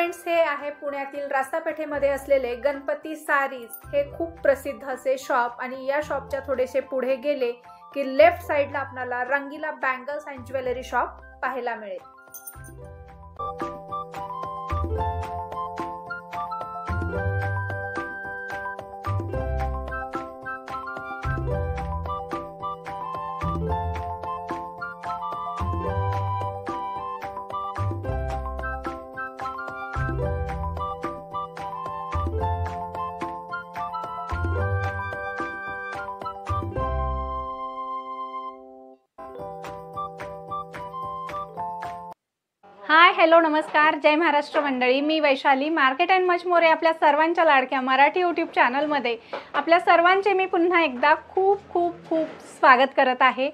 Friends, हे आहे पुण्यातील रास्तापेठेमध्ये असलेले गणपती सारीज। हे खूप प्रसिद्ध असे शॉप आणि या शॉपच्या थोडेसे पुढे गेले की लेफ्ट साइडला आपल्याला Rangila bangles and jewellery shop पाहायला मिळेल। हाय हॅलो नमस्कार, जय महाराष्ट्र मंडळी। मी Vaishali, market and much more आपल्या सर्वांच्या लाडक्या मराठी यूट्यूब चॅनलमध्ये आपल्या सर्वांचे मी पुन्हा एकदा खूप खूप खूप स्वागत करत आहे।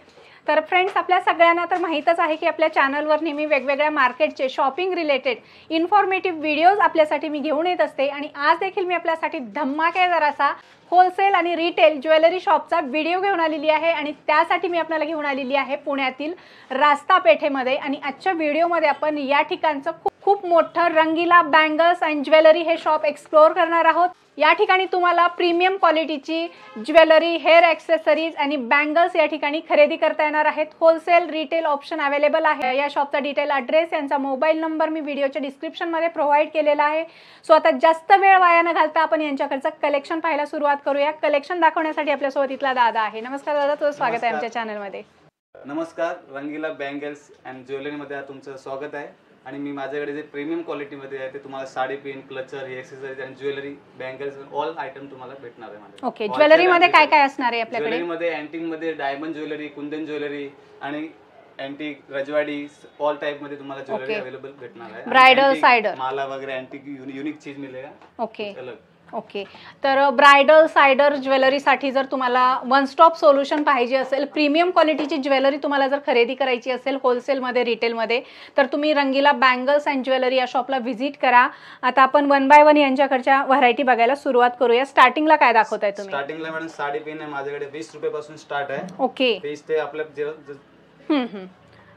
तर फ्रेंड्स, आपल्या सगळ्यांना तर माहीतच आहे की आपल्या चॅनलवर नेहमी वेगवेगळ्या मार्केटचे शॉपिंग रिलेटेड इन्फॉर्मेटिव्ह व्हिडिओज आपल्यासाठी मी घेऊन येत असते आणि आज देखील मी आपल्यासाठी धमाकेदार असा होलसेल आणि रिटेल ज्वेलरी शॉपचा व्हिडिओ घेऊन आलेली आहे आणि त्यासाठी मी आपल्याला घेऊन आलेली आहे पुण्यातील रास्तापेठेमध्ये। आणि आजच्या व्हिडिओमध्ये आपण या ठिकाणचं खूप मोठं रंगीला बँगल्स अँड ज्वेलरी हे शॉप एक्सप्लोर करणार आहोत। या ठिकाणी तुम्हाला प्रीमियम क्वालिटीची ज्वेलरी, हेअर ॲक्सेसरीज आणि बँगल्स या ठिकाणी खरेदी करता येणार आहेत। होलसेल रिटेल ऑप्शन अवेलेबल आहे। या शॉपचा डिटेल ॲड्रेस, यांचा मोबाईल नंबर मी व्हिडिओच्या डिस्क्रिप्शनमध्ये प्रोव्हाइड केलेला आहे। सो आता जास्त वेळ वाया न घालता आपण यांच्याकडचं कलेक्शन पाहायला सुरुवात करूया। कलेक्शन दाखवण्यासाठी आपल्यासोबत इथला दादा आहे। नमस्कार दादा, तुझं स्वागत आहे आमच्या चॅनलमध्ये। नमस्कार, रंगीला बँगल्स अँड ज्वेलरीमध्ये तुमचं स्वागत आहे। आणि मी माझ्याकडे जे प्रीमियम क्वालिटीमध्ये आहे ते तुम्हाला साडी पिन, क्लचर, एक्सेसरीज आणि ज्वेलरी, बँगल्स ऑल आयटम तुम्हाला भेटणार आहे माझ्याकडे। ओके, ज्वेलरी मध्ये काय काय असणार आहे आपल्याकडे? ज्वेलरी मध्ये अँटिक मध्ये डायमंड ज्वेलरी, कुंदन ज्वेलरी आणि अँटिक रजवाडी ऑल टाइप मध्ये तुम्हाला ज्वेलरी अवेलेबल भेटणार आहे। ब्राइडल साइडर माला वगैरह अँटिक युनिक चीज मिलेगा। ओके ओके, तर ब्राइडल साइडर ज्वेलरीसाठी जर तुम्हाला वन स्टॉप सोल्युशन पाहिजे असेल, प्रीमियम क्वालिटीची ज्वेलरी तुम्हाला जर खरेदी करायची असेल होलसेलमध्ये, रिटेलमध्ये, तर तुम्ही रंगीला बँगल्स अँड ज्वेलरी या शॉपला व्हिजिट करा। आता आपण वन बाय वन यांच्याकडच्या व्हरायटी बघायला सुरुवात करूया। स्टार्टिंगला काय दाखवताय तुम्ही? स्टार्टिंगला मॅडम साडी पिन आहे माझ्याकडे 20 रुपयापासून स्टार्ट आहे। ओके, 20 ते आपल्या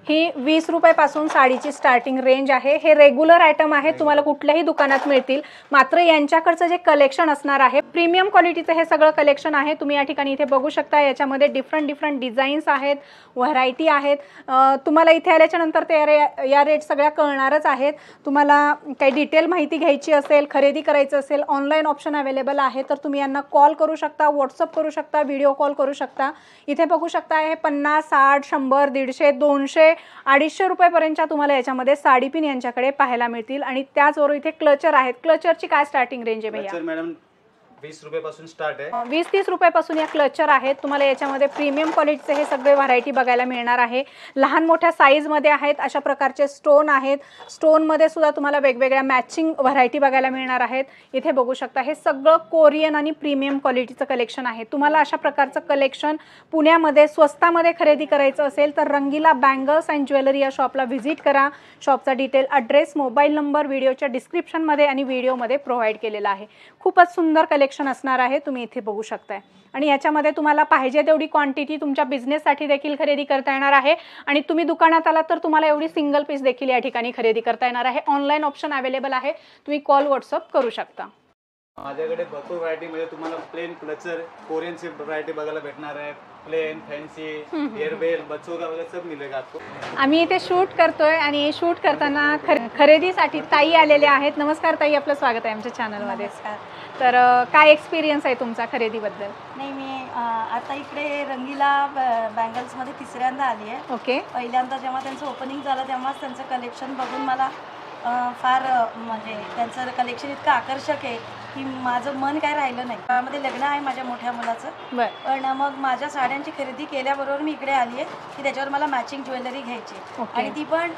ही 20 रुपयापासून साडीची स्टार्टिंग रेंज आहे। हे रेग्युलर आयटम आहे, तुम्हाला कुठल्याही दुकानात मिळतील। मात्र यांच्याकडचं जे कलेक्शन असणार आहे प्रीमियम क्वालिटीचं हे सगळं कलेक्शन आहे। तुम्ही या ठिकाणी इथे बघू शकता, याच्यामध्ये डिफरंट डिझाईन्स आहेत, व्हरायटी आहेत। तुम्हाला इथे आल्याच्या नंतर ते या रेट सगळ्या कळणारच आहेत। तुम्हाला काही डिटेल माहिती घ्यायची असेल, खरेदी करायचं असेल, ऑनलाईन ऑप्शन अवेलेबल आहे, तर तुम्ही यांना कॉल करू शकता, व्हॉट्सअप करू शकता, व्हिडिओ कॉल करू शकता। इथे बघू शकता हे 50, 60, 100, 150, 200, 250 रुपयापर्यंतच्या तुम्हाला याच्यामध्ये साडी पिन यांच्याकडे पाहायला मिळतील। आणि त्याचबरोबर इथे क्लचर आहेत। क्लचरची काय स्टार्टिंग रेंज आहे भैया? मॅडम 20 रुपयापासून स्टार्ट आहे। 20-30 रुपयापासून या क्लचर आहेत। तुम्हाला याच्यामध्ये प्रीमियम क्वालिटीचे हे सगळे व्हरायटी बघायला मिळणार आहे। लहान मोठ्या साईजमध्ये आहेत, अशा प्रकारचे स्टोन आहेत। स्टोनमध्ये सुद्धा तुम्हाला वेगवेगळ्या मॅचिंग व्हरायटी बघायला मिळणार आहेत। इथे बघू शकता हे सगळं कोरियन आणि प्रीमियम क्वालिटीचं कलेक्शन आहे। तुम्हाला अशा प्रकारचं कलेक्शन पुण्यामध्ये स्वस्तामध्ये खरेदी करायचं असेल तर रंगीला बँगल्स अँड ज्वेलरी या शॉपला व्हिजिट करा। शॉपचा डिटेल ॲड्रेस, मोबाईल नंबर व्हिडिओच्या डिस्क्रिप्शनमध्ये आणि व्हिडिओमध्ये प्रोव्हाइड केलेला आहे। खूपच सुंदर कलेक्शन असणार आहे, तुम्ही इथे बघू शकताय। आणि याच्यामध्ये तुम्हाला पाहिजे तेवढी क्वांटिटी तुमच्या बिझनेससाठी देखील खरेदी करता येणार आहे। आणि तुम्ही दुकानात आलात तर तुम्हाला एवढी सिंगल पीस देखील या ठिकाणी खरेदी करता येणार आहे। ऑनलाईन ऑप्शन अवेलेबल आहे, तुम्ही कॉल व्हॉट्सअप करू शकता। माझ्याकडे भरपूर व्हरायटी मध्ये तुम्हाला प्लेन क्लचर, कोरियनची व्हरायटी बघायला भेटणार आहे। प्लेन, फॅन्सी, हेअरबेल, बचोगा वगैरे सब मिलेगा आपको। आम्ही इथे शूट करतोय आणि शूट करताना खरेदीसाठी ताई आलेले आहेत। नमस्कार ताई, आपलं स्वागत आहे आमच्या चॅनलमध्ये। तर काय एक्सपिरियन्स आहे तुमचा खरेदीबद्दल? नाही, मी आता इकडे रंगीला बँगल्समध्ये तिसऱ्यांदा आली आहे। ओके, पहिल्यांदा जेव्हा त्यांचं ओपनिंग झालं तेव्हाच त्यांचं कलेक्शन बघून मला फार म्हणजे त्यांचं कलेक्शन इतकं आकर्षक आहे की माझं मन काय राहिलं नाही। त्यामध्ये लग्न आहे माझ्या मोठ्या मुलाचं, पण मग माझ्या साड्यांची खरेदी केल्याबरोबर मी इकडे आली आहे की त्याच्यावर मला मॅचिंग ज्वेलरी घ्यायची आणि ती पण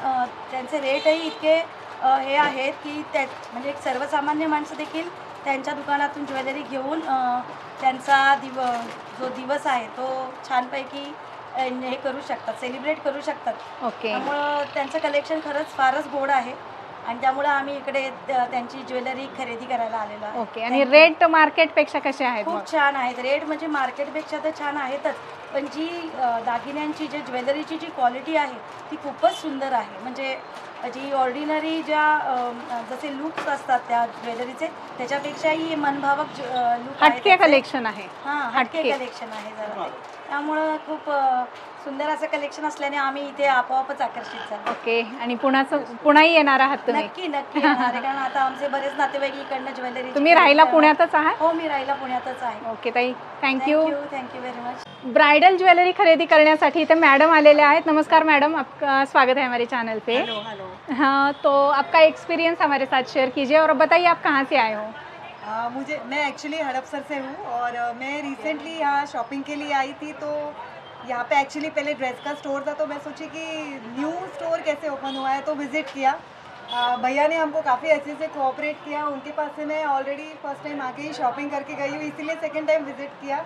त्यांचे रेटही इतके हे आहेत की म्हणजे एक सर्वसामान्य माणसं देखील त्यांच्या दुकानातून ज्वेलरी घेऊन त्यांचा जो दिवस आहे तो छानपैकी हे करू शकतात, सेलिब्रेट करू शकतात। ओके, त्यामुळं त्यांचं कलेक्शन खरंच फारच गोड आहे आणि त्यामुळे आम्ही इकडे त्यांची ज्वेलरी खरेदी करायला आलेलो आहे। ओके, आणि रेट मार्केटपेक्षा कसे आहेत? खूप छान आहेत रेट, म्हणजे मार्केटपेक्षा तर छान आहेतच, पण जी दागिन्यांची, जी ज्वेलरीची जी क्वालिटी आहे ती खूपच सुंदर आहे। म्हणजे जी ऑर्डिनरी ज्या जसे लुक्स असतात त्या ज्वेलरीचे त्याच्यापेक्षाही मनभावक लुक हटके कलेक्शन आहे. हां, हटके कलेक्शन आहे जरा ते. त्यामुळं खूप सुंदर असं कलेक्शन असल्याने आम्ही इथे आपोआपच आकर्षित झालो. ओके. आणि पुण्याही येणार आहात तुम्ही? नक्की नक्की येणार आहे, कारण आता आमचे बरेच नातेवाईक इकडनं ज्वेलरी. तुम्ही राहायला पुण्यातच आहात? हो, मी राहायला पुण्यातच आहे. ओके ताई, thank you. Thank you very much. Bridal jewellery खरीदी करण्यासाठी इथे मैडम आलेले आहेत. नमस्कार मैडम, आपका स्वागत है हमारे चैनल पे. Hello hello. हाँ, तो आपका एक्सपीरियंस हमारे साथ शेयर कीजिए और बताइए आप कहाँ से आए हो? मैं एक्चुअली हड़पसर से हूँ और मैं रिसेंटली यहाँ शॉपिंग के लिए आई थी. तो यहाँ पे एक्चुअली पहले ड्रेस का स्टोर था, तो मैं सोची कि न्यू स्टोर कैसे ओपन हुआ है, तो विज़िट किया. भैया ने हमको काफ़ी अच्छे से कोऑपरेट किया. उनके पास से मैं ऑलरेडी फर्स्ट टाइम आके ही शॉपिंग करके गई हूँ, इसीलिए सेकेंड टाइम विज़िट किया.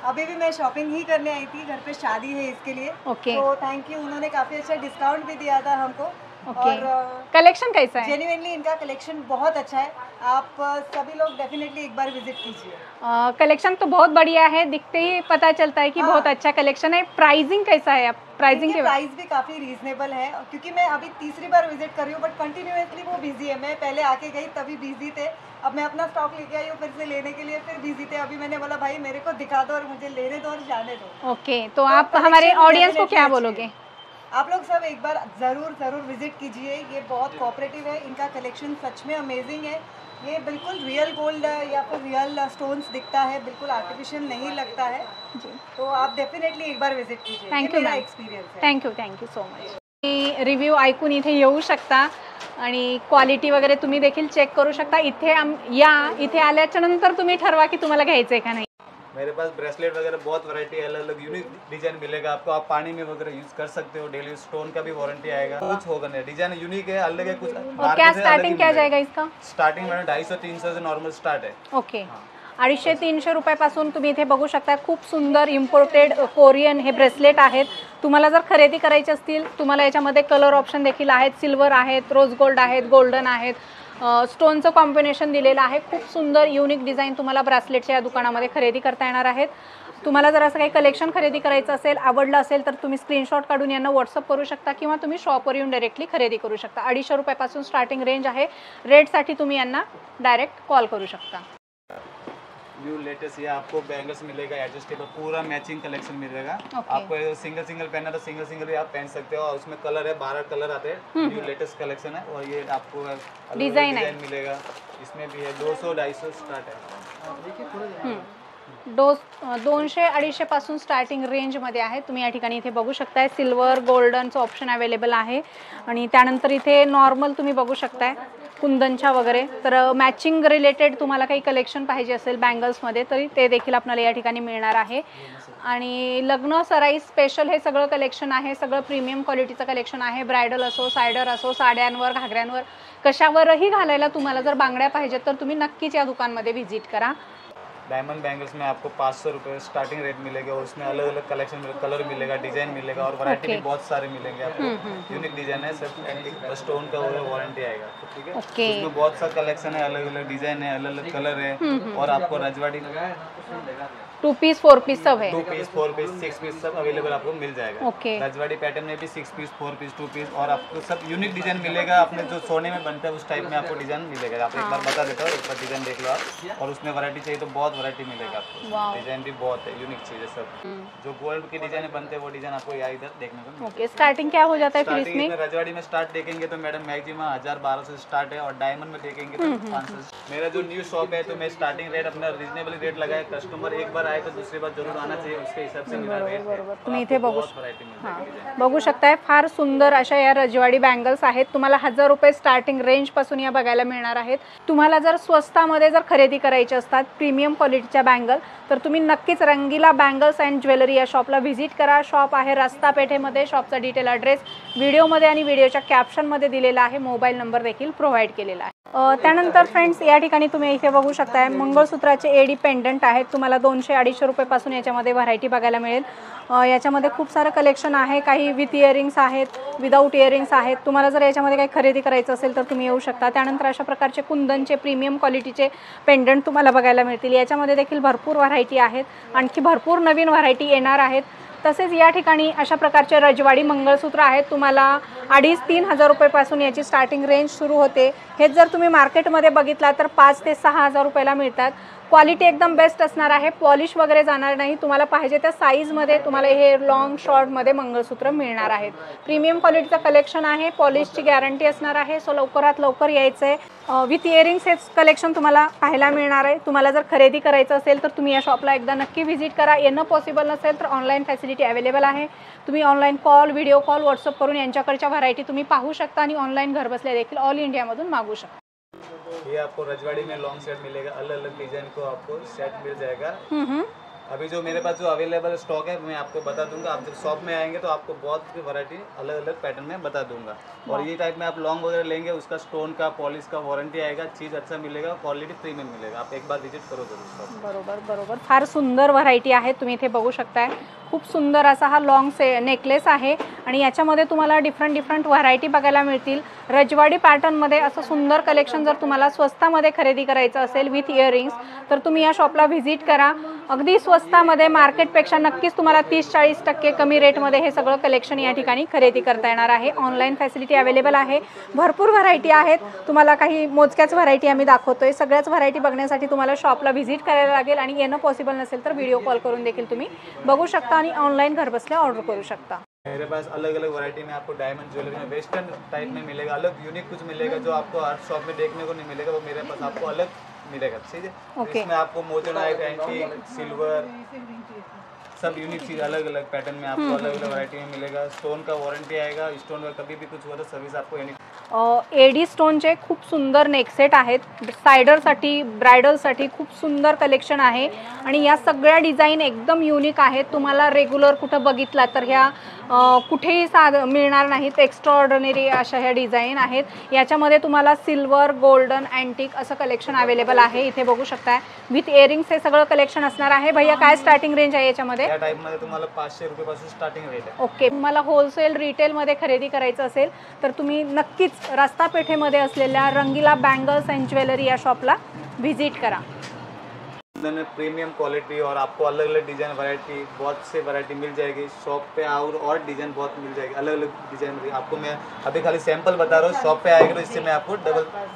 अभी भी मैं शॉपिंग ही करने आई थी, घर पे शादी है इसके लिए. ओके. तो थैंक यू, उन्होंने काफ़ी अच्छा डिस्काउंट भी दिया था हमको. ओके. और कलेक्शन कैसा है? जेन्युइनली इनका कलेक्शन बहुत अच्छा है. आप सभी लोग डेफिनेटली एक बार विजिट कीजिए. कलेक्शन तो बहुत बढ़िया है, दिखते ही पता चलता है कि हाँ. बहुत अच्छा कलेक्शन है. प्राइसिंग कैसा है? आप प्राइसिंग के प्राइस भी काफ़ी रीजनेबल है, क्योंकि मैं अभी तीसरी बार विजिट कर रही हूँ, बट कंटिन्यूसली वो बिजी है. मैं पहले आके गई तभी बिजी थे, अब मैं अपना स्टॉक लेके आई हूँ फिर से लेने के लिए, फिर बिजी थे. अभी मैंने बोला भाई मेरे को दिखा दो और मुझे लेने दो और जाने दो. ओके. तो आप हमारे ऑडियंस को क्या बोलोगे? आप लोग सब एक बार ज़रूर विजिट कीजिए. ये बहुत कोऑपरेटिव है, इनका कलेक्शन सच में अमेजिंग है. ये बिल्कुल रियल गोल्ड या फिर रियल स्टोन्स दिखता है, बिल्कुल आर्टिफिशियल नहीं लगता है. तो आप डेफिनेटली एक बार विजिट कीजिए. Thank you ma'am. एक्सपिरियन्स है. Thank you so much. रिव्ह्यू ऐकून इथे येऊ शकता आणि क्वालिटी वगैरे तुम्ही देखील चेक करू शकता. इथे आल्याच्या नंतर तुम्ही ठरवा की तुम्हाला घ्यायचं आहे का नाही. मेरे पास ब्रेसलेट वगैरह बहुत वैरायटी है, अलग अलग यूनिक डिजाइन मिलेगा आपको. आप पानी में वगैरह यूज कर सकते हो डेली. स्टोन का भी वारंटी आएगा. कुछ होगा नहीं, डिजाइन यूनिक है, अलग है कुछ. और क्या स्टार्टिंग क्या जाएगा इसका? स्टार्टिंग मैडम 250-300 से नॉर्मल स्टार्ट है. ओके. 250-300 रुपयापासून तुम्ही इथे बघू शकता. खूप सुंदर इम्पोर्टेड कोरियन हे ब्रेसलेट आहेत. तुम्हाला जर खरेदी करायची असतील, तुम्हाला याच्यामध्ये कलर ऑप्शन देखील आहेत. सिल्वर आहेत, रोज गोल्ड आहेत, गोल्डन आहेत, स्टोनचं कॉम्बिनेशन दिलेलं आहे. खूप सुंदर युनिक डिझाईन तुम्हाला ब्रेसलेटच्या या दुकानामध्ये खरेदी करता येणार आहेत. तुम्हाला जर असं काही कलेक्शन खरेदी करायचं असेल, आवडलं असेल, तर तुम्ही स्क्रीनशॉट काढून यांना व्हॉट्सअप करू शकता किंवा तुम्ही शॉपवर येऊन डायरेक्टली खरेदी करू शकता. 250 रुपयापासून स्टार्टिंग रेंज आहे. रेटसाठी तुम्ही यांना डायरेक्ट कॉल करू शकता. न्यू लेटेस्ट ये आपको बैंगल्स मिलेगा, एडजस्टेबल पूरा मैचिंग कलेक्शन मिलेगा. Okay. आपको सिंगल पहनना तो सिंगल भी आप पहन सकते हो. और उसमें कलर है 12 कलर आते हैं. न्यू लेटेस्ट कलेक्शन है. और ये आपको डिजाइन मिलेगा. इसमें भी है 200-250 स्टार्ट है. 200-250 पासून स्टार्टिंग रेंजमध्ये आहे. तुम्ही या ठिकाणी इथे बघू शकताय. सिल्वर गोल्डनचं ऑप्शन अवेलेबल आहे. आणि त्यानंतर इथे नॉर्मल तुम्ही बघू शकताय कुंदनच्या वगैरे. तर मॅचिंग रिलेटेड तुम्हाला काही कलेक्शन पाहिजे असेल बँगल्समध्ये तरी ते देखील आपल्याला या ठिकाणी मिळणार आहे. आणि लग्न सराई स्पेशल हे सगळं कलेक्शन आहे. सगळं प्रीमियम क्वालिटीचं कलेक्शन आहे. ब्रायडल असो, सायडर असो, साड्यांवर, घागऱ्यांवर, कशावरही घालायला तुम्हाला जर बांगड्या पाहिजेत तर तुम्ही नक्कीच या दुकानमध्ये व्हिजिट करा. डायमंड बैंगल्स में आपको 500 रुपये स्टार्टिंग रेट मिलेगा. और उसमें अलग अलग कलेक्शन मिलेगा, कलर मिलेगा, डिजाइन मिलेगा और वैरायटी भी बहुत सारे मिलेंगे आपको. यूनिक डिजाइन है, सब स्टोन का वारंटी आएगा. ठीक है. उसमें बहुत सा कलेक्शन है, अलग अलग डिजाइन है, अलग अलग कलर है. और आपको रजवाड़ी 2 पीस 4 पीस सब है. 2 पीस 4 पीस 6 पीस सब अवेलेबल आपको मिल जाएगा. ओके. रजवाड़ी पैटर्न में भी 6 पीस 4 पीस 2 पीस और आपको सब यूनिक डिजाइन मिलेगा. आपने जो सोने में बनता है उस टाइप में आपको डिजाइन मिलेगा. आप एक बार बता देता हूँ, एक बार डिजाइन देख लो आप. और उसमें वैरायटी चाहिए तो बहुत वैरायटी मिलेगा आपको. डिजाइन भी बहुत है, यूनिक चीज है सब. जो गोल्ड की डिजाइन बनते हैं वो डिजाइन आपको यहाँ इधर देखने को मिलेगा. ओके. स्टार्टिंग क्या हो जाता है फिर स्टार्टिंग इसमें? रजवाड़ी में स्टार्ट देखेंगे तो मैडम मैक्सिमम 1000-1200 से स्टार्ट है. और डायमंड में देखेंगे तो 500. मेरा जो न्यू शॉप है तो मैं स्टार्टिंग रेट अपना रिजनेबल रेट लगाया. कस्टमर एक बार आए तो दूसरी बार जरूर आना चाहिए. उसके हिसाब से मेरा रेट है. तुम्ही इथे बघू वैरायटी मिलेगी. बघू शकताय. फार सुंदर अशा या रजवाडी बँगल्स आहेत. तुम्हाला 1000 रुपये स्टार्टिंग रेंज पासून या बघायला मिळणार आहेत. तुम्हाला जर स्वस्तामध्ये जर खरेदी करायची असतात प्रीमियम क्वालिटीच्या बँगल तर तुम्ही नक्कीच रंगीला बँगल्स अँड ज्वेलरी या शॉपला व्हिजिट करा. शॉप आहे रस्ता पेठेमध्ये. शॉपचा डिटेल ॲड्रेस व्हिडिओमध्ये आणि व्हिडिओच्या कॅप्शनमध्ये दिलेला आहे. मोबाईल नंबर देखील प्रोव्हाइड केलेला आहे. त्यानंतर फ्रेंड्स या ठिकाणी तुम्ही इथे बघू शकताय मंगळसूत्राचे एडी पेंडंट आहेत. तुम्हाला 200-250 रुपयापासून याच्यामध्ये व्हरायटी बघायला मिळेल. याच्यामध्ये खूप सारं कलेक्शन आहे. काही विथ इयरिंग्स आहेत, विदाऊट इयरिंग्स आहेत. तुम्हाला जर याच्यामध्ये काही खरेदी करायचं असेल तर तुम्ही येऊ शकता. त्यानंतर अशा प्रकारचे कुंदनचे प्रीमियम क्वालिटीचे पेंडंट तुम्हाला बघायला मिळतील. याच्यामध्ये देखील भरपूर व्हरायटी आहेत. आणखी भरपूर नवीन व्हरायटी येणार आहेत. तसेच या ठिकाणी अशा प्रकारचे रजवाडी मंगळसूत्र आहेत. तुम्हाला 2,500-3,000 हजार रुपयापासून याची स्टार्टिंग रेंज सुरू होते. हेच जर तुम्ही मार्केटमध्ये बघितला तर 5,000 ते 6,000 रुपयाला मिळतात. क्वालिटी एकदम बेस्ट असणार आहे, पॉलिश वगैरे जाणार नाही. तुम्हाला पाहिजे त्या साईजमध्ये तुम्हाला हे लॉंग शॉर्टमध्ये मंगळसूत्र मिळणार आहेत. प्रीमियम क्वालिटीचं कलेक्शन आहे, पॉलिशची गॅरंटी असणार आहे. सो लवकरात लवकर यायचं आहे. विथ इयरिंग्स हे कलेक्शन तुम्हाला पाहायला मिळणार आहे. तुम्हाला जर खरेदी करायचं असेल तर तुम्ही या शॉपला एकदा नक्की व्हिजिट करा. येणं पॉसिबल नसेल तर ऑनलाईन फॅसिलिटी अवेलेबल आहे. तुम्ही online call, video call, WhatsApp करून यांच्याकडच्या व्हरायटी तुम्ही पाहू शकता आणि ऑनलाईन घरबसल्या देखील ऑल इंडियामधून मागू शकता. ये आपको रजवाड़ी में लॉन्ग सेट मिलेगा, अलग अलग डिजाइन को आपको सेट मिल जाएगा। अभी जो मेरे पास जो अवेलेबल स्टॉक है मैं आपको बता दूंगा। आप जब शॉप में आएंगे तो आपको बहुत सी वैरायटी अलग अलग पैटर्न में बता दूंगा। और ये टाइप में आप लॉन्ग वगैरह लेंगे उसका स्टोन का, पॉलिश का वारंटी आएगा, चीज़ अच्छा मिलेगा, क्वालिटी प्रीमियम मिलेगा। आप एक बार विजिट करो जरूर शॉप। बरोबर बरोबर, फार सुंदर व्हरायटी आहे. तुम्ही इथे बघू शकताय. खूप सुंदर असा हा लॉंग नेकलेस आहे आणि याच्यामध्ये तुम्हाला डिफरंट व्हरायटी बघायला मिळतील. रजवाडी पॅटर्नमध्ये असं सुंदर कलेक्शन जर तुम्हाला स्वस्तामध्ये खरेदी करायचं असेल विथ इयरिंग्स तर तुम्ही या शॉपला व्हिजिट करा. अगदी स्वस्तामध्ये मार्केटपेक्षा नक्कीच तुम्हाला 30-40% कमी रेटमध्ये हे सगळं कलेक्शन या ठिकाणी खरेदी करता येणार आहे. ऑनलाईन फॅसिलिटी अवेलेबल आहे. भरपूर व्हरायटी आहेत. तुम्हाला काही मोजक्याच व्हरायटी आम्ही दाखवतोय. सगळ्याच व्हरायटी बघण्यासाठी तुम्हाला शॉपला व्हिजिट करायला लागेल आणि येणं पॉसिबल नसेल तर व्हिडिओ कॉल करून देखील तुम्ही बघू शकता आणि ऑनलाईन घर बसल्या ऑर्डर करू शकता. मेरे पास अलग अलग वैरायटी में आपको डायमंड ज्वेलरी में वेस्टर्न टाइप में मिलेगा, अलग यूनिक कुछ मिलेगा जो आपको हर शॉप में देखने को नहीं मिलेगा, वो मेरे पास आपको अलग मिलेगा। ठीक है, ओके। इसमें आपको मोजोनाइट, एंटीक, सिल्वर, सब यूनिक चीज़ अलग अलग पैटर्न में आपको अलग अलग वैरायटी में मिलेगा। स्टोन का वारंटी आएगा, स्टोन का कभी भी कुछ हुआ तो सर्विस आपको एनी। एडी स्टोनचे खूप सुंदर नेकसेट आहेत. सायडरसाठी, ब्रायडलसाठी खूप सुंदर कलेक्शन आहे आणि या सगळ्या डिझाईन एकदम युनिक आहेत. तुम्हाला रेग्युलर कुठं बघितला तर ह्या कुठेही मिळणार नाहीत. एक्स्ट्राऑर्डिनरी अशा ह्या डिझाईन आहेत. याच्यामध्ये तुम्हाला सिल्वर, गोल्डन, अँटिक असं कलेक्शन अवेलेबल आहे. इथे बघू शकता विथ इयरिंग्स हे सगळं कलेक्शन असणार आहे. भैया काय स्टार्टिंग रेंज आहे याच्यामध्ये? या टाइप मध्ये तुम्हाला 500 रुपयापासून स्टार्टिंग रेट आहे. ओके, तुम्हाला होलसेल रिटेलमध्ये खरेदी करायचं असेल तर तुम्ही नक्कीच रस्ता पेठेमध्ये असलेल्या रंगीला बैंगल्स एंड ज्वेलरी या शॉपला व्हिजिट करा. प्रीमियम क्वालिटी और आपको अलग अलग डिजाइन वैरायटी, बहुत से वैरायटी मिल जाएगी शॉप पे। और डिजाइन बहुत मिल जाएगी, अलग अलग डिजाइन। आपको मैं अभी खाली सैंपल बता रहा हूँ, शॉप पे आएगा तो इससे मैं आपको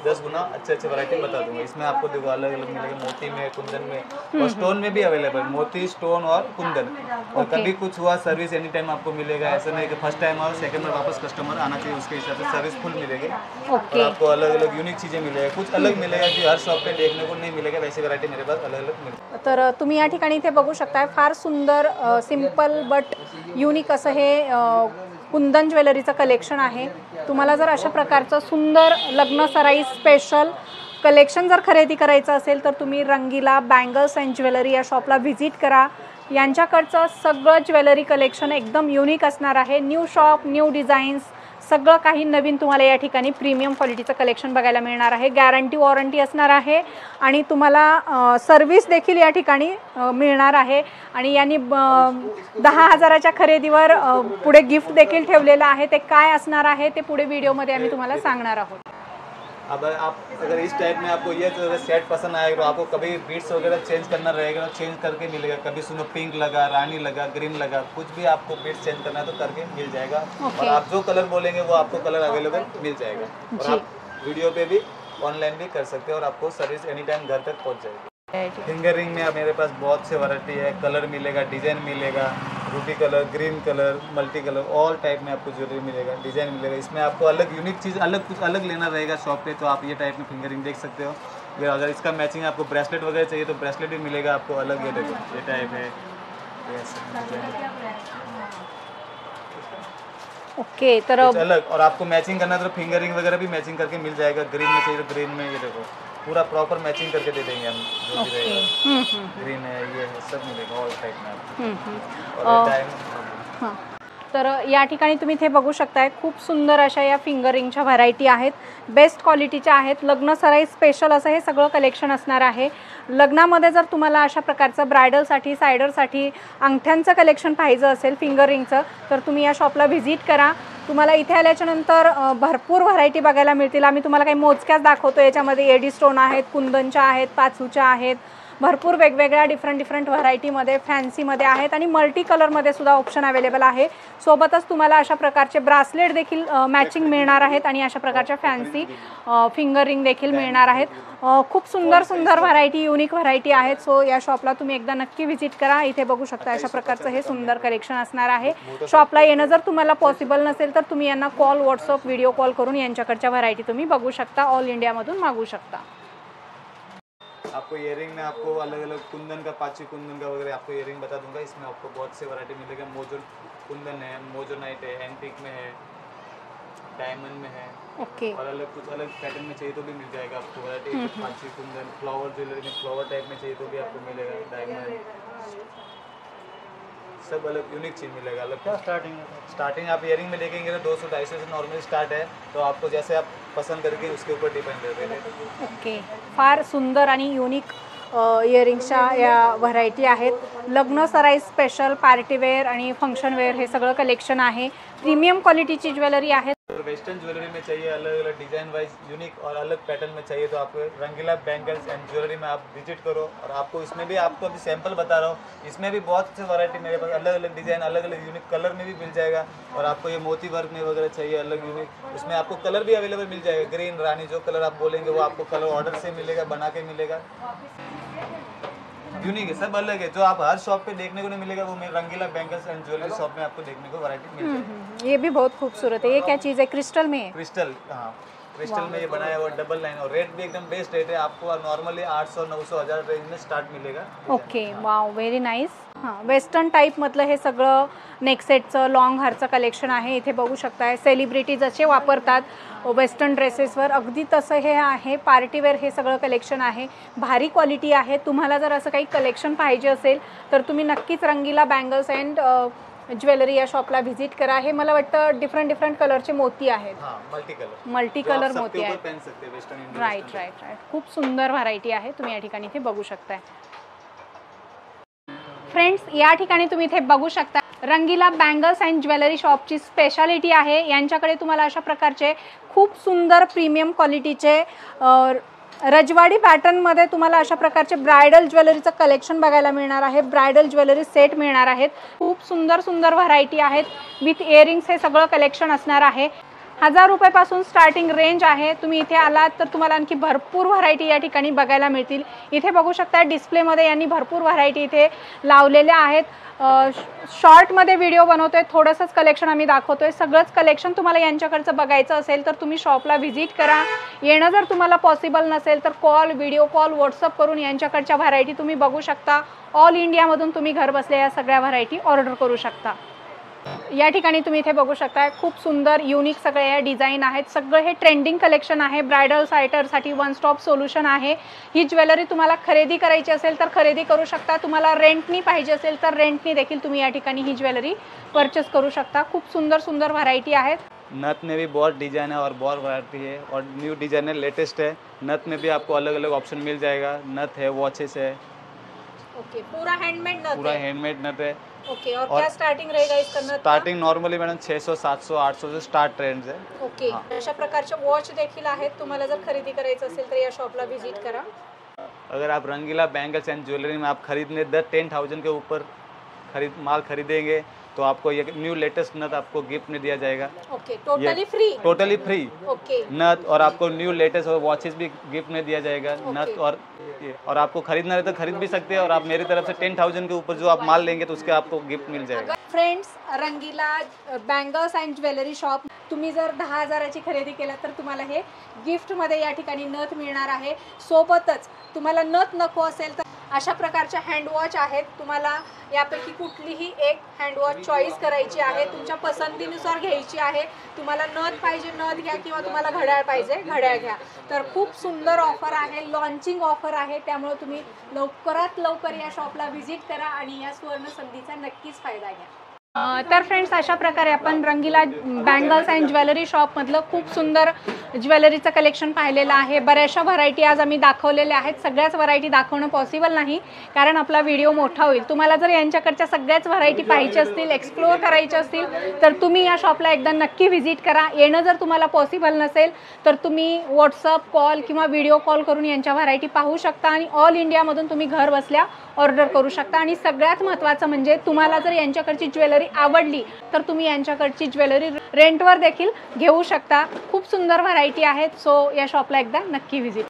10 गुना अच्छे वैरायटी बता दूंगा। इसमें आपको देखो अलग अलग मिलेगा, मोती में, कुंदन में और स्टोन में भी अवेलेबल, मोती, स्टोन और कुंदन। और कभी कुछ हुआ सर्विस एनी टाइम आपको मिलेगा। ऐसा नहीं कि फर्स्ट टाइम और सेकंड में वापस कस्टमर आना चाहिए, उसके हिसाब से सर्विस फुल मिलेगी। और आपको अलग अलग यूनिक चीज़ें मिलेगा, कुछ अलग मिलेगा जो हर शॉप पे देखने को नहीं मिलेगा, वैसी वैरायटी मेरे पास अलग अलग मिलेगी। तर तुम्ही या ठिकाणी इथे बघू शकताय फार सुंदर सिंपल बट युनिक असं हे कुंदन ज्वेलरीचं कलेक्शन आहे. तुम्हाला जर अशा प्रकारचं सुंदर लग्न सराई स्पेशल कलेक्शन जर खरेदी करायचं असेल तर तुम्ही रंगीला बैंगल्स अँड ज्वेलरी या शॉपला व्हिजिट करा. यांच्याकडचं सगळं ज्वेलरी कलेक्शन एकदम युनिक असणार आहे. न्यू शॉप, न्यू डिझाईन्स, सगळं काही नवीन तुम्हाला या ठिकाणी प्रीमियम क्वालिटीचं कलेक्शन बघायला मिळणार आहे. गॅरंटी वॉरंटी असणार आहे आणि तुम्हाला सर्विस देखील या ठिकाणी मिळणार आहे. आणि यांनी 10,000च्या खरेदीवर पुढे गिफ्ट देखील ठेवलेलं आहे. ते काय असणार आहे ते पुढे व्हिडिओमध्ये आम्ही तुम्हाला सांगणार आहोत. अब आप अगर इस टाइप में आपको ये तो सेट पसंद आएगा तो आपको कभी बीट्स वगैरह चेंज करना रहेगा तो चेंज करके मिलेगा। कभी सुनो पिंक लगा, रानी लगा, ग्रीन लगा, कुछ भी आपको बीट्स चेंज करना है तो करके मिल जाएगा। और आप जो कलर बोलेंगे वो आपको कलर अवेलेबल मिल जाएगा। और आप वीडियो पे भी ऑनलाइन भी कर सकते हैं और आपको सर्विस एनी टाइम घर तक पहुँच जाएगी। फिंगरिंग में मेरे पास बहुत से वैरायटी है, कलर मिलेगा, डिजाइन मिलेगा, Ruby colour, green colour, multi colour, all type में आपको ज्वेलरी मिलेगा, डिजाइन मिलेगा। इसमें आपको अलग यूनिक चीज़, अलग कुछ अलग लेना रहेगा शॉप पे तो आप ये टाइप में फिंगरिंग देख सकते हो। या अगर इसका मैचिंग आपको ब्रेसलेट वगैरह चाहिए तो ब्रेसलेट भी मिलेगा आपको अलग। ये देखो ये टाइप है। ओके, तर अलग और आपको मैचिंग करना है तो फिंगरिंग वगैरह भी मैचिंग करके मिल जाएगा। ग्रीन में चाहिए तो ग्रीन में, ये देखो पूरा प्रॉपर मैचिंग करके दे देंगे हम, जो भी रहेगा। ग्रीन है, ये है, सब मिलेगा ऑल टाइप में। और हां, तर या ठिकाणी तुम्ही इथे बघू शकताय खूप सुंदर अशा या फिंगरिंगच्या व्हरायटी आहेत. बेस्ट क्वालिटीच्या आहेत. लग्न सराई स्पेशल असं हे सगळं कलेक्शन असणार आहे. लग्नामध्ये जर तुम्हाला अशा प्रकारचं ब्रायडलसाठी, सायडरसाठी अंगठ्यांचं कलेक्शन पाहिजे असेल फिंगरिंगचं तर तुम्ही या शॉपला व्हिजिट करा. तुम्हाला इथे आल्याच्यानंतर भरपूर व्हरायटी बघायला मिळतील. आम्ही तुम्हाला काही मोजक्याच दाखवतो. याच्यामध्ये एडी स्टोन आहेत, कुंदनच्या आहेत, पाचूच्या आहेत, भरपूर वेगवेगळ्या डिफरंट व्हरायटीमध्ये फॅन्सीमध्ये आहेत आणि मल्टी कलरमध्ये सुद्धा ऑप्शन अवेलेबल आहे. सोबतच तुम्हाला अशा प्रकारचे ब्रासलेट देखील मॅचिंग मिळणार आहेत आणि अशा प्रकारच्या फॅन्सी फिंगर रिंग देखील मिळणार आहेत. खूप सुंदर व्हरायटी, युनिक व्हरायटी आहेत. सो या शॉपला तुम्ही एकदा नक्की व्हिजिट करा. इथे बघू शकता अशा प्रकारचं हे सुंदर कलेक्शन असणार आहे. शॉपला येणं जर तुम्हाला पॉसिबल नसेल तर तुम्ही यांना कॉल, व्हॉट्सअप, व्हिडिओ कॉल करून यांच्याकडच्या व्हरायटी तुम्ही बघू शकता. ऑल इंडियामधून मागू शकता. आपको इयरिंग में आपको अलग अलग कुंदन का, पाची कुंदन का वगैरह आपको इयरिंग बता दूंगा. इसमें आपको बहुत से वैरायटी मिलेगा. मोजो कुंदन है, मोजोनाइट है, एंटीक में है, डायमंड में है. ओके. और अलग कुछ अलग पैटर्न में चाहिए तो भी मिल जाएगा आपको वैरायटी. पाची कुंदन, फ्लावर ज्वेलरी में फ्लावर टाइप में चाहिए तो भी आपको मिलेगा. डायमंड, सब अलग यूनिक चीज मिलेगा. अलग क्या स्टार्टिंग आप इयरिंग में देखेंगे तो 200-250 से नॉर्मली स्टार्ट है. तो आपको जैसे आप पसंद करके उसके ऊपर डिपेंड करते हैं. ओके. फार सुंदर आणि युनिक इयरिंग्सच्या या व्हरायटी आहेत. लग्न सराई स्पेशल, पार्टीवेअर आणि फंक्शन वेअर हे सगळं कलेक्शन आहे. प्रीमियम क्वालिटीची ज्वेलरी आहे. वेस्टर्न ज्वेलरी में चाहिए अलग अलग डिजाइन वाइज यूनिक और अलग पैटर्न में चाहिए तो आपको रंगीला बैंगल्स एंड ज्वेलरी में आप विजिट करो. और आपको इसमें भी आपको अभी सैंपल बता रहा हूँ. इसमें भी बहुत से वैरायटी मेरे पास अलग अलग डिजाइन, अलग अलग यूनिक कलर में भी मिल जाएगा. और आपको ये मोती वर्क में वगैरह चाहिए अलग यूनिक, उसमें आपको कलर भी अवेलेबल मिल जाएगा. ग्रीन, रानी, जो कलर आप बोलेंगे वो आपको कलर ऑर्डर से मिलेगा, बना के मिलेगा. यूनिक है, सब अलग है. जो आप हर शॉप पे देखने को नहीं मिलेगा वो मेरे रंगीला बैंगल्स एंड ज्वेलरी शॉप में आपको देखने को वैरायटी मिल जाएगी. ये भी बहुत खूबसूरत है. ये क्या चीज़ है? क्रिस्टल में है? क्रिस्टल, हाँ क्रिस्टल में ये बनाया हुआ डबल लाइन. और रेट भी एकदम बेस्ट रेट है. आपको नॉर्मली 800, 900, 1000 रेंज में स्टार्ट मिलेगा. ओके. Wow, very nice. हां, वेस्टर्न टाईपमधलं हे सगळं नेकसेटचं, लॉंग हारचं कलेक्शन आहे. इथे बघू शकताय सेलिब्रिटी जसे वापरतात वेस्टर्न ड्रेसेसवर, अगदी तसं हे आहे. पार्टीवेअर हे सगळं कलेक्शन आहे. भारी क्वालिटी आहे. तुम्हाला जर असं काही कलेक्शन पाहिजे असेल तर तुम्ही नक्कीच रंगीला बँगल्स अँड ज्वेलरी या शॉपला व्हिजिट करा. हे मला वाटतं डिफरंट कलरचे मोती आहेत. मल्टी कलर मोती आहेत. राईट. खूप सुंदर व्हरायटी आहे. तुम्ही या ठिकाणी इथे बघू शकताय. फ्रेंड्स, या ठिकाणी तुम्ही इथे बघू शकता रंगीला बँगल्स अँड ज्वेलरी शॉपची स्पेशालिटी आहे. यांच्याकडे तुम्हाला अशा प्रकारचे खूप सुंदर प्रीमियम क्वालिटीचे रजवाडी पॅटर्नमध्ये तुम्हाला अशा प्रकारचे ब्रायडल ज्वेलरीचं कलेक्शन बघायला मिळणार आहे. ब्रायडल ज्वेलरी सेट मिळणार आहेत. खूप सुंदर व्हरायटी आहेत. विथ इयरिंग्स हे सगळं कलेक्शन असणार आहे. 1000 रुपयापासून स्टार्टिंग रेंज आहे. तुम्ही इथे आलात तर तुम्हाला आणखी भरपूर व्हरायटी या ठिकाणी बघायला मिळतील. इथे बघू शकता डिस्प्लेमध्ये यांनी भरपूर व्हरायटी इथे लावलेल्या आहेत. शॉर्टमध्ये व्हिडिओ बनवतोय, थोडंसंच कलेक्शन आम्ही दाखवतोय. सगळंच कलेक्शन तुम्हाला यांच्याकडचं बघायचं असेल तर तुम्ही शॉपला व्हिजिट करा. येणं जर तुम्हाला पॉसिबल नसेल तर कॉल, व्हिडिओ कॉल, व्हॉट्सअप करून यांच्याकडच्या व्हरायटी तुम्ही बघू शकता. ऑल इंडियामधून तुम्ही घर बसल्या या सगळ्या व्हरायटी ऑर्डर करू शकता. या ठिकाणी तुम्ही इथे बघू शकता खूप सुंदर युनिक सगळ्या डिझाईन आहेत. सगळं हे ट्रेंडिंग कलेक्शन आहे. ब्रायडल सायटरसाठी वन स्टॉप सोल्युशन आहे. ही ज्वेलरी तुम्हाला खरेदी करायची असेल तर खरेदी करू शकता. तुम्हाला रेंटनी पाहिजे असेल तर रेंटनी देखील तुम्ही या ठिकाणी ही ज्वेलरी परचेस करू शकता. खूप सुंदर व्हरायटी आहेत. नथ में भी बहुत डिजाइन है और बहुत वैरायटी है और न्यू डिजाइन है, लेटेस्ट है. नथ में भी आपको अलग अलग ऑप्शन मिल जाएगा. नथ है, वॉचेस है. ओके. पूरा हैंडमेड नथ पूरा है? हैंडमेड नथ है. ओके. और क्या स्टार्टिंग रहेगा इसका नथ? स्टार्टिंग नॉर्मली मैडम 600, 700, 800 से स्टार्ट रेंज है. ओके. अशा प्रकारचे वॉच देखील आहेत. तुम्हाला जर खरेदी करायचं असेल तर या शॉपला व्हिजिट करा. अगर आप रंगीला बैंगल्स एंड ज्वेलरी में आप खरीदने 10,000 के ऊपर माल खरीदेंगे तो आपको ये न्यू लेटेस्ट नथ आपको गिफ्ट में दिया जाएगा. Okay. Totally free? Totally free. Okay. नथ और आपको न्यू लेटेस्ट और वॉचेस भी गिफ्ट में दिया जाएगा. नथ और आपको खरीदना है तो खरीद भी सकते हैं. और आप मेरी तरफ से 10,000 के ऊपर जो आप माल लेंगे तो उसके आपको गिफ्ट मिल जाएगा. Friends, Rangeela bangles and jewellery shop, तुम्ही जर 10,000ची खरेदी केलात तर तुम्हाला हे गिफ्टमध्ये या ठिकाणी नथ मिळणार आहे. सोबतच तुम्हाला नथ नको असेल तर अशा प्रकारच्या हँडवॉच आहेत. तुम्हाला यापैकी कुठलीही एक हँडवॉच चॉईस करायची आहे. तुमच्या पसंतीनुसार घ्यायची आहे. तुम्हाला नथ पाहिजे नथ घ्या किंवा तुम्हाला घड्याळ पाहिजे घड्याळ घ्या. तर खूप सुंदर ऑफर आहे. लॉन्चिंग ऑफर आहे. त्यामुळे तुम्ही लवकरात लवकर या शॉपला व्हिजिट करा आणि या सुवर्ण संधीचा नक्कीच फायदा घ्या. तर फ्रेंड्स, अशा प्रकारे आपण रंगीला बँगल्स अँड ज्वेलरी शॉपमधलं खूप सुंदर ज्वेलरीचं कलेक्शन पाहिलेलं आहे. बऱ्याचशा व्हरायटी आज आम्ही दाखवलेल्या आहेत. सगळ्याच व्हरायटी दाखवणं पॉसिबल नाही कारण आपला व्हिडिओ मोठा होईल. तुम्हाला जर यांच्याकडच्या सगळ्याच व्हरायटी पाहायच्या असतील, एक्सप्लोअर करायच्या असतील तर तुम्ही या शॉपला एकदा नक्की व्हिजिट करा. येणं जर तुम्हाला पॉसिबल नसेल तर तुम्ही व्हॉट्सअप कॉल किंवा व्हिडिओ कॉल करून यांच्या व्हरायटी पाहू शकता आणि ऑल इंडियामधून तुम्ही घर बसल्या ऑर्डर करू शकता. आणि सगळ्यात महत्त्वाचं म्हणजे तुम्हाला जर यांच्याकडची ज्वेलरी आवडली तर तुम्ही यांच्याकडची ज्वेलरी रेंटवर देखील घेऊ शकता. खूप सुंदर व्हरायटी आहेत. सो या शॉपला एकदा नक्की व्हिजिट